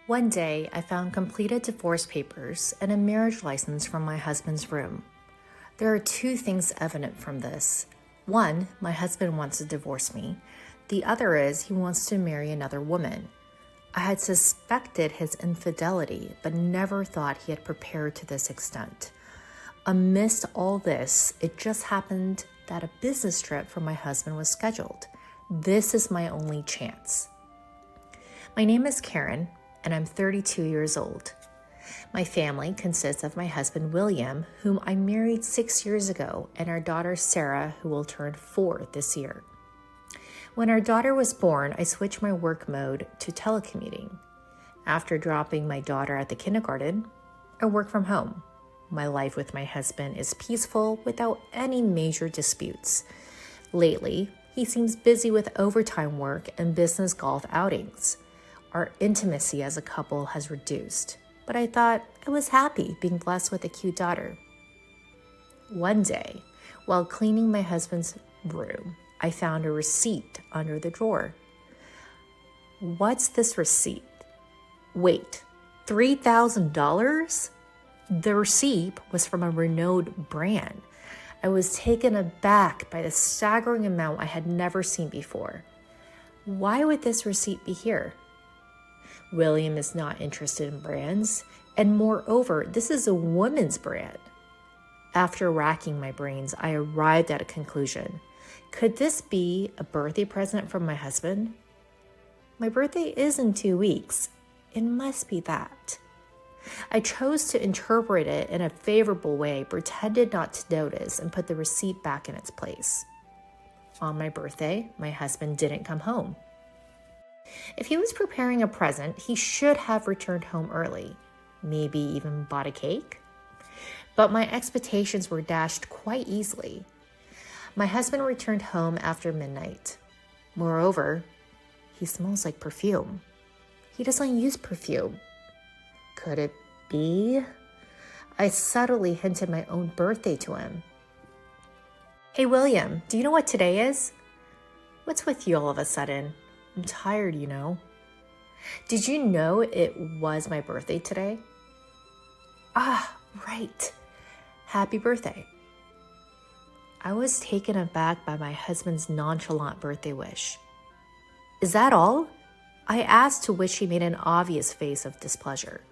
One day, I found completed divorce papers and a marriage license from my husband's room. There are two things evident from this. One, my husband wants to divorce me. The other is he wants to marry another woman. I had suspected his infidelity, but never thought he had prepared to this extent. Amidst all this, it just happened that a business trip for my husband was scheduled. This is my only chance. My name is Karen, and I'm 32 years old. My family consists of my husband, William, whom I married 6 years ago, and our daughter, Sarah, who will turn 4 this year. When our daughter was born, I switched my work mode to telecommuting. After dropping my daughter at the kindergarten, I work from home. My life with my husband is peaceful without any major disputes. Lately, he seems busy with overtime work and business golf outings. Our intimacy as a couple has reduced, but I thought I was happy being blessed with a cute daughter. One day, while cleaning my husband's room, I found a receipt under the drawer. What's this receipt? Wait, $3,000? The receipt was from a renowned brand. I was taken aback by the staggering amount I had never seen before. Why would this receipt be here? William is not interested in brands, and moreover, this is a woman's brand. After racking my brains, I arrived at a conclusion. Could this be a birthday present from my husband? My birthday is in 2 weeks. It must be that. I chose to interpret it in a favorable way, pretended not to notice, and put the receipt back in its place. On my birthday, my husband didn't come home. If he was preparing a present, he should have returned home early, maybe even bought a cake. But my expectations were dashed quite easily. My husband returned home after midnight. Moreover, he smells like perfume. He doesn't use perfume. Could it be? I subtly hinted my own birthday to him. Hey, William, do you know what today is? What's with you all of a sudden? I'm tired, you know. Did you know it was my birthday today? Ah, right. Happy birthday. I was taken aback by my husband's nonchalant birthday wish. Is that all? I asked, to which he made an obvious face of displeasure.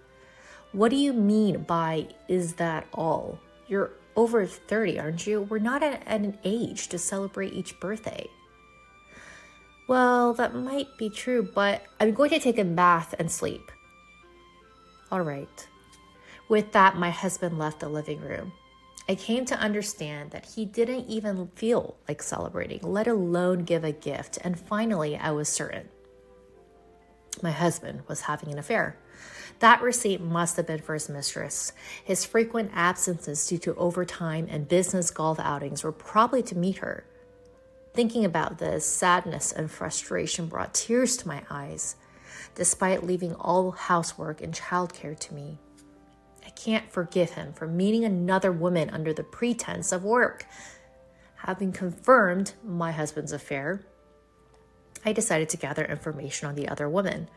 What do you mean by, is that all? You're over 30, aren't you? We're not at an age to celebrate each birthday. Well, that might be true, but I'm going to take a bath and sleep. All right. With that, my husband left the living room. I came to understand that he didn't even feel like celebrating, let alone give a gift, and finally, I was certain. My husband was having an affair. That receipt must have been for his mistress. His frequent absences due to overtime and business golf outings were probably to meet her. Thinking about this, sadness and frustration brought tears to my eyes, despite leaving all housework and childcare to me. I can't forgive him for meeting another woman under the pretense of work. Having confirmed my husband's affair, I decided to gather information on the other woman.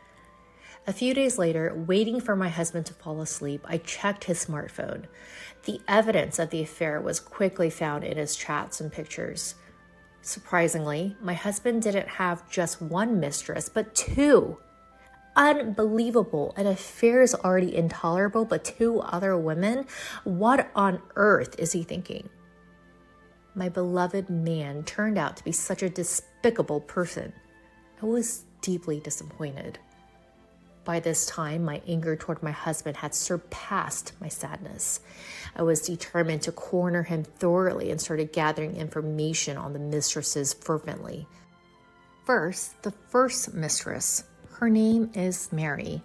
A few days later, waiting for my husband to fall asleep, I checked his smartphone. The evidence of the affair was quickly found in his chats and pictures. Surprisingly, my husband didn't have just one mistress, but 2. Unbelievable. An affair is already intolerable, but 2 other women? What on earth is he thinking? My beloved man turned out to be such a despicable person. I was deeply disappointed. By this time, my anger toward my husband had surpassed my sadness. I was determined to corner him thoroughly and started gathering information on the mistresses fervently. First, the first mistress. Her name is Mary.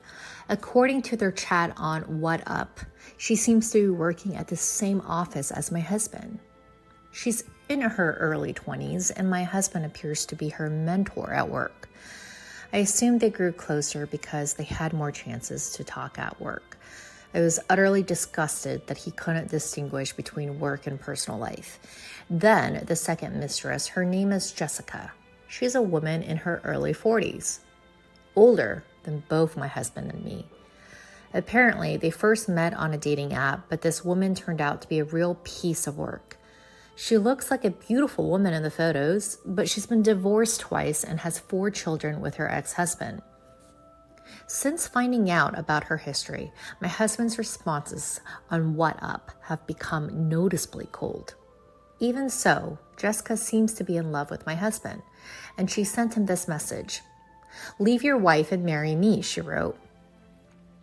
According to their chat on WhatUp, she seems to be working at the same office as my husband. She's in her early 20s, and my husband appears to be her mentor at work. I assumed they grew closer because they had more chances to talk at work. I was utterly disgusted that he couldn't distinguish between work and personal life. Then, the second mistress, her name is Jessica. She's a woman in her early 40s, older than both my husband and me. Apparently, they first met on a dating app, but this woman turned out to be a real piece of work. She looks like a beautiful woman in the photos, but she's been divorced twice and has 4 children with her ex-husband. Since finding out about her history, my husband's responses on What Up have become noticeably cold. Even so, Jessica seems to be in love with my husband, and she sent him this message. "Leave your wife and marry me," she wrote.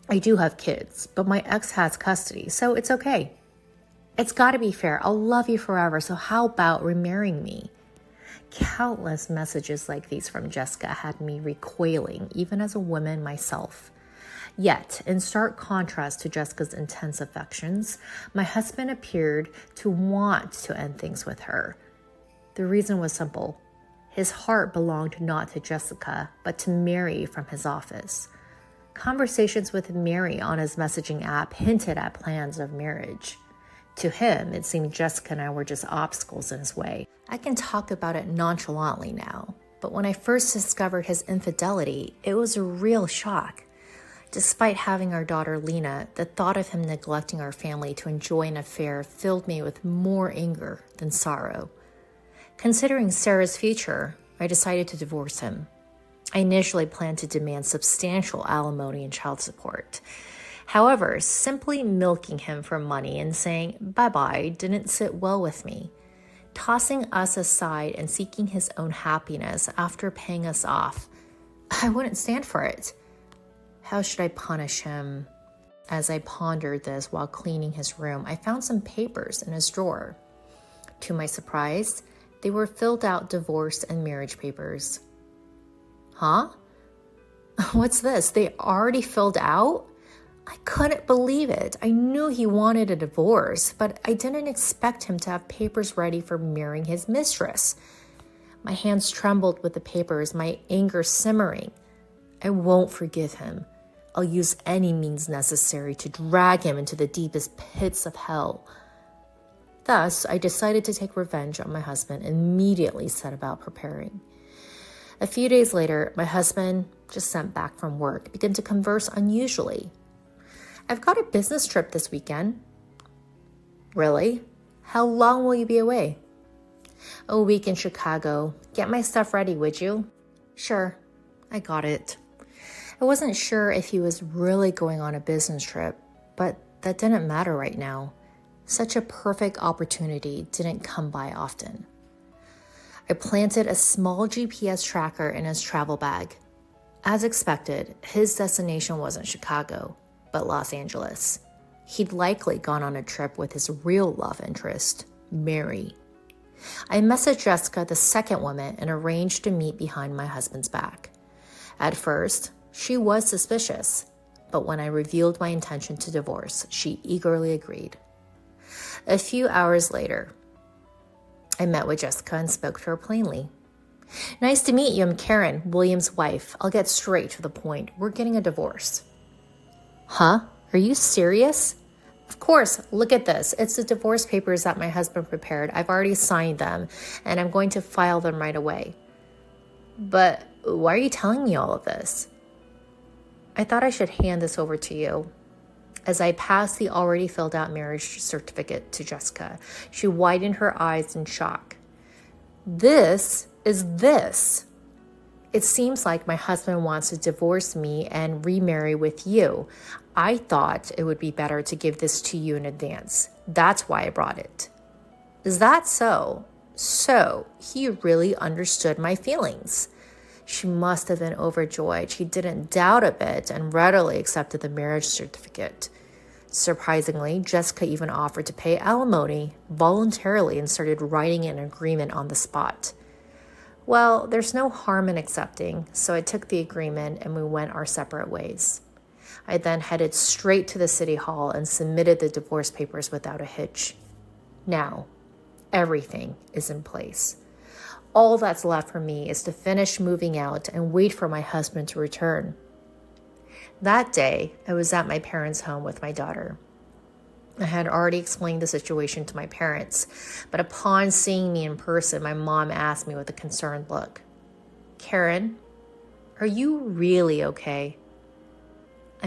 "I do have kids, but my ex has custody, so it's okay. It's gotta be fair. I'll love you forever, so how about remarrying me?" Countless messages like these from Jessica had me recoiling, even as a woman myself. Yet, in stark contrast to Jessica's intense affections, my husband appeared to want to end things with her. The reason was simple. His heart belonged not to Jessica, but to Mary from his office. Conversations with Mary on his messaging app hinted at plans of marriage. To him, it seemed Jessica and I were just obstacles in his way. I can talk about it nonchalantly now, but when I first discovered his infidelity, it was a real shock. Despite having our daughter Lena, the thought of him neglecting our family to enjoy an affair filled me with more anger than sorrow. Considering Sarah's future, I decided to divorce him. I initially planned to demand substantial alimony and child support. However, simply milking him for money and saying bye-bye didn't sit well with me. Tossing us aside and seeking his own happiness after paying us off, I wouldn't stand for it. How should I punish him? As I pondered this while cleaning his room, I found some papers in his drawer. To my surprise, they were filled out divorce and marriage papers. Huh? What's this? They already filled out? I couldn't believe it. I knew he wanted a divorce, but I didn't expect him to have papers ready for marrying his mistress. My hands trembled with the papers, my anger simmering. I won't forgive him. I'll use any means necessary to drag him into the deepest pits of hell. Thus, I decided to take revenge on my husband and immediately set about preparing. A few days later, my husband, just sent back from work, began to converse unusually. "I've got a business trip this weekend." "Really? How long will you be away?" "A week in Chicago. Get my stuff ready, would you?" "Sure, I got it." I wasn't sure if he was really going on a business trip, but that didn't matter right now. Such a perfect opportunity didn't come by often. I planted a small GPS tracker in his travel bag. As expected, his destination wasn't Chicago, but Los Angeles. He'd likely gone on a trip with his real love interest, Mary. I messaged Jessica, the second woman, and arranged to meet behind my husband's back. At first, she was suspicious, but when I revealed my intention to divorce, she eagerly agreed. A few hours later, I met with Jessica and spoke to her plainly. "Nice to meet you. I'm Karen, William's wife. I'll get straight to the point. We're getting a divorce." "Huh? Are you serious?" "Of course. Look at this. It's the divorce papers that my husband prepared. I've already signed them, and I'm going to file them right away." "But why are you telling me all of this?" "I thought I should hand this over to you." As I passed the already filled out marriage certificate to Jessica, she widened her eyes in shock. This is this. "It seems like my husband wants to divorce me and remarry with you. I thought it would be better to give this to you in advance. That's why I brought it." "Is that so?" So he really understood my feelings. She must have been overjoyed. She didn't doubt a bit and readily accepted the marriage certificate. Surprisingly, Jessica even offered to pay alimony voluntarily and started writing an agreement on the spot. Well, there's no harm in accepting, so I took the agreement and we went our separate ways. I then headed straight to the city hall and submitted the divorce papers without a hitch. Now, everything is in place. All that's left for me is to finish moving out and wait for my husband to return. That day, I was at my parents' home with my daughter. I had already explained the situation to my parents, but upon seeing me in person, my mom asked me with a concerned look, "Karen, are you really okay?"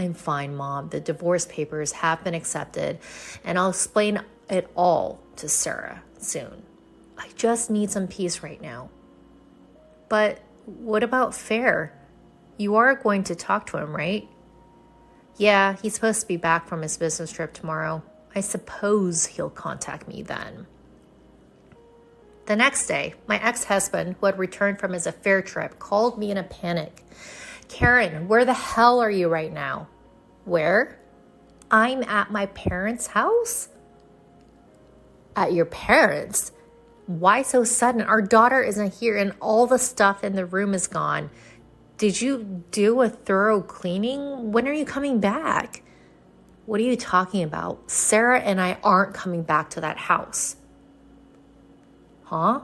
I'm fine, Mom. The divorce papers have been accepted, and I'll explain it all to Sarah soon. I just need some peace right now. But what about Fair? You are going to talk to him, right? Yeah, he's supposed to be back from his business trip tomorrow. I suppose he'll contact me then. The next day, my ex-husband, who had returned from his affair trip, called me in a panic. Karen, where the hell are you right now? Where? I'm at my parents' house? At your parents'? Why so sudden? Our daughter isn't here and all the stuff in the room is gone. Did you do a thorough cleaning? When are you coming back? What are you talking about? Sarah and I aren't coming back to that house. Huh?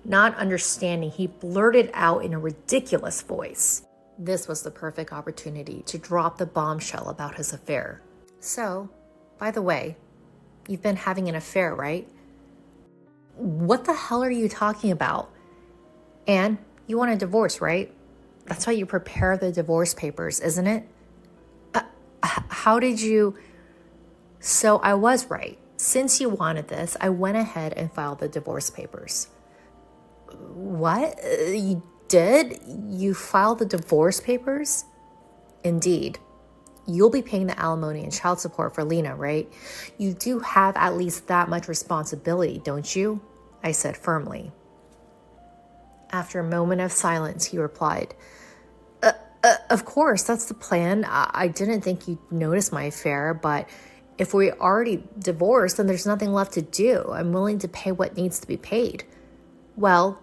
Not understanding, he blurted out in a ridiculous voice. This was the perfect opportunity to drop the bombshell about his affair. So, by the way, you've been having an affair, right? What the hell are you talking about? And you want a divorce, right? That's why you prepare the divorce papers, isn't it? How did you... So I was right. Since you wanted this, I went ahead and filed the divorce papers. What? You did? You filed the divorce papers? Indeed. You'll be paying the alimony and child support for Lena, right? You do have at least that much responsibility, don't you? I said firmly. After a moment of silence, he replied, of course, that's the plan. I didn't think you'd notice my affair, but if we already divorced, then there's nothing left to do. I'm willing to pay what needs to be paid. Well,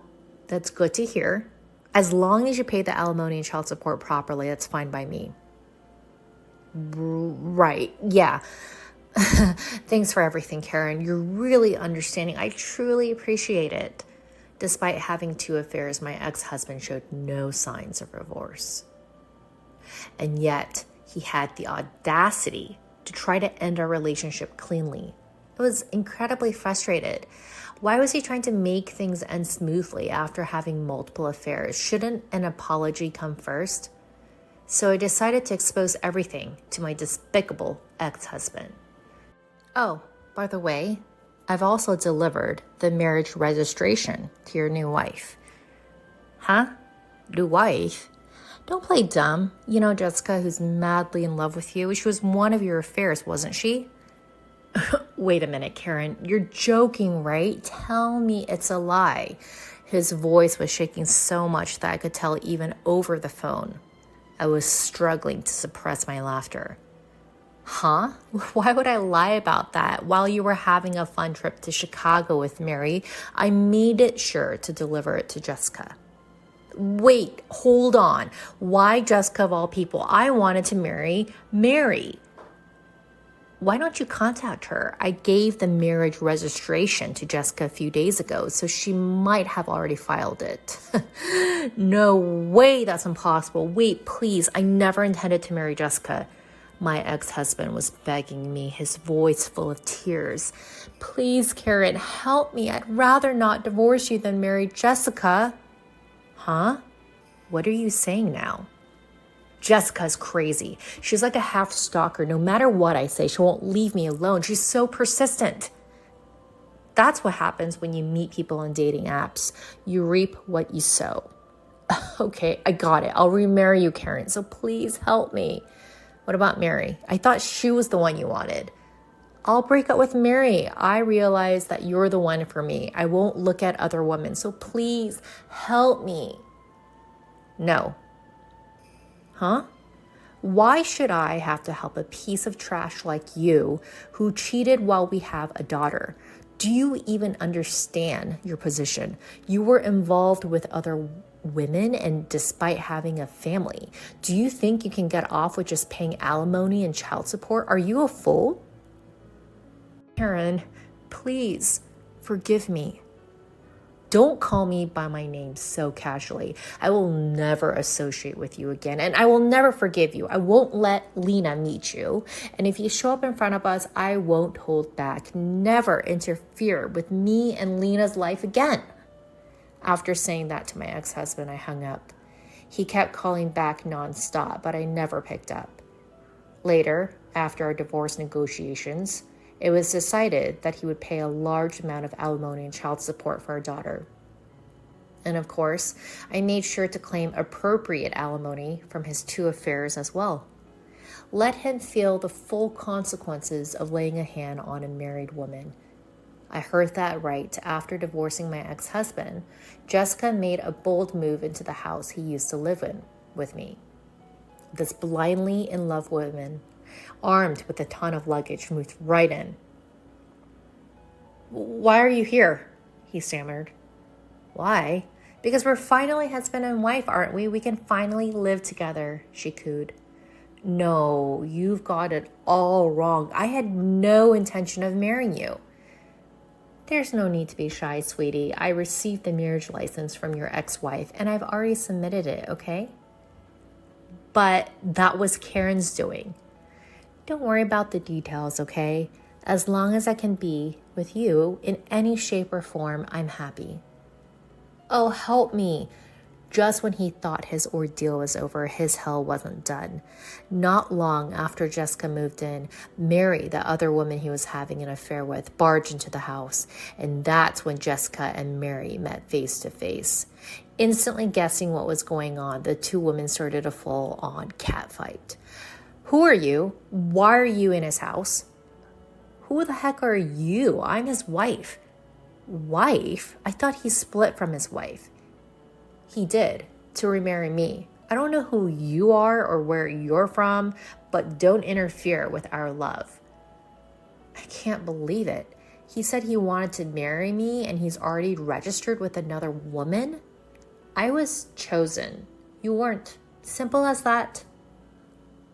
that's good to hear. As long as you pay the alimony and child support properly, that's fine by me. Right, yeah. Thanks for everything, Karen. You're really understanding. I truly appreciate it. Despite having 2 affairs, my ex-husband showed no signs of remorse. And yet, he had the audacity to try to end our relationship cleanly. I was incredibly frustrated. Why was he trying to make things end smoothly after having multiple affairs? Shouldn't an apology come first? So I decided to expose everything to my despicable ex-husband. Oh, by the way, I've also delivered the marriage registration to your new wife. Huh? New wife? Don't play dumb. You know Jessica, who's madly in love with you. She was one of your affairs, wasn't she? Wait a minute, Karen. You're joking, right? Tell me it's a lie. His voice was shaking so much that I could tell even over the phone. I was struggling to suppress my laughter. Huh? Why would I lie about that? While you were having a fun trip to Chicago with Mary, I made it sure to deliver it to Jessica. Wait, hold on. Why Jessica of all people? I wanted to marry Mary. Why don't you contact her? I gave the marriage registration to Jessica a few days ago, so she might have already filed it. No way, that's impossible. Wait, please, I never intended to marry Jessica. My ex-husband was begging me, his voice full of tears. Please, Karen, help me. I'd rather not divorce you than marry Jessica. Huh? What are you saying now? Jessica's crazy. She's like a half stalker. No matter what I say, she won't leave me alone. She's so persistent. That's what happens when you meet people on dating apps. You reap what you sow. Okay, I got it. I'll remarry you, Karen. So please help me. What about Mary? I thought she was the one you wanted. I'll break up with Mary. I realize that you're the one for me. I won't look at other women. So please help me. No. Huh? Why should I have to help a piece of trash like you who cheated while we have a daughter? Do you even understand your position? You were involved with other women and despite having a family. Do you think you can get off with just paying alimony and child support? Are you a fool? Karen, please forgive me. Don't call me by my name so casually. I will never associate with you again, and I will never forgive you. I won't let Lena meet you. And if you show up in front of us, I won't hold back. Never interfere with me and Lena's life again. After saying that to my ex-husband, I hung up. He kept calling back nonstop, but I never picked up. Later, after our divorce negotiations, it was decided that he would pay a large amount of alimony and child support for our daughter. And of course, I made sure to claim appropriate alimony from his 2 affairs as well. Let him feel the full consequences of laying a hand on a married woman. I heard that right after divorcing my ex-husband. Jessica made a bold move into the house he used to live in with me. This blindly in love woman, armed with a ton of luggage, moved right in. "Why are you here?" he stammered. "Why? Because we're finally husband and wife, aren't we? We can finally live together," she cooed. "No, you've got it all wrong. I had no intention of marrying you." "There's no need to be shy, sweetie. I received the marriage license from your ex-wife and I've already submitted it, okay?" "But that was Karen's doing." "Don't worry about the details, okay? As long as I can be with you in any shape or form, I'm happy." "Oh, help me." Just when he thought his ordeal was over, his hell wasn't done. Not long after Jessica moved in, Mary, the other woman he was having an affair with, barged into the house. And that's when Jessica and Mary met face to face. Instantly guessing what was going on, the 2 women started a full-on catfight. "Who are you? Why are you in his house?" "Who the heck are you? I'm his wife." "Wife? I thought he split from his wife." "He did, to remarry me. I don't know who you are or where you're from, but don't interfere with our love." I can't believe it. He said he wanted to marry me and he's already registered with another woman? I was chosen. You weren't. Simple as that.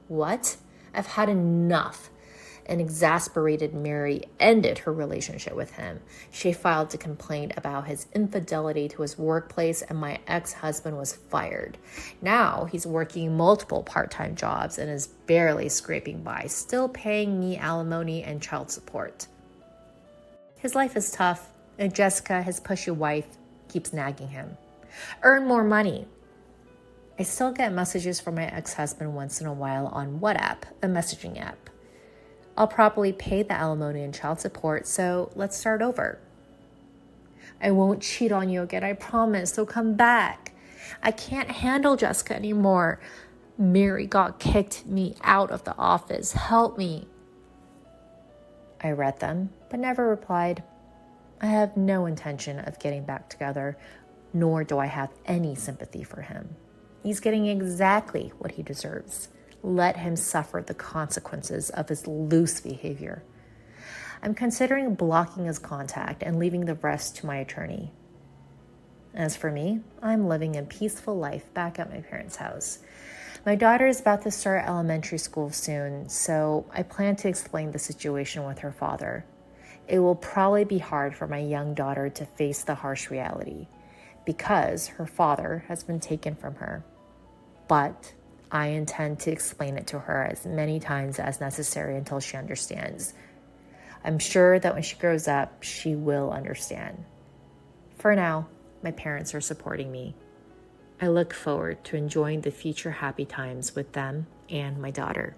What? I've had enough. An exasperated Mary ended her relationship with him. She filed a complaint about his infidelity to his workplace, and my ex-husband was fired. Now he's working multiple part-time jobs and is barely scraping by, still paying me alimony and child support. His life is tough, and Jessica, his pushy wife, keeps nagging him. "Earn more money." I still get messages from my ex-husband once in a while on WhatsApp, a messaging app. I'll probably pay the alimony and child support, so let's start over. "I won't cheat on you again, I promise, so come back. I can't handle Jessica anymore. Mary kicked me out of the office. Help me." I read them, but never replied. I have no intention of getting back together, nor do I have any sympathy for him. He's getting exactly what he deserves. Let him suffer the consequences of his loose behavior. I'm considering blocking his contact and leaving the rest to my attorney. As for me, I'm living a peaceful life back at my parents' house. My daughter is about to start elementary school soon, so I plan to explain the situation with her father. It will probably be hard for my young daughter to face the harsh reality because her father has been taken from her. But I intend to explain it to her as many times as necessary until she understands. I'm sure that when she grows up, she will understand. For now, my parents are supporting me. I look forward to enjoying the future happy times with them and my daughter.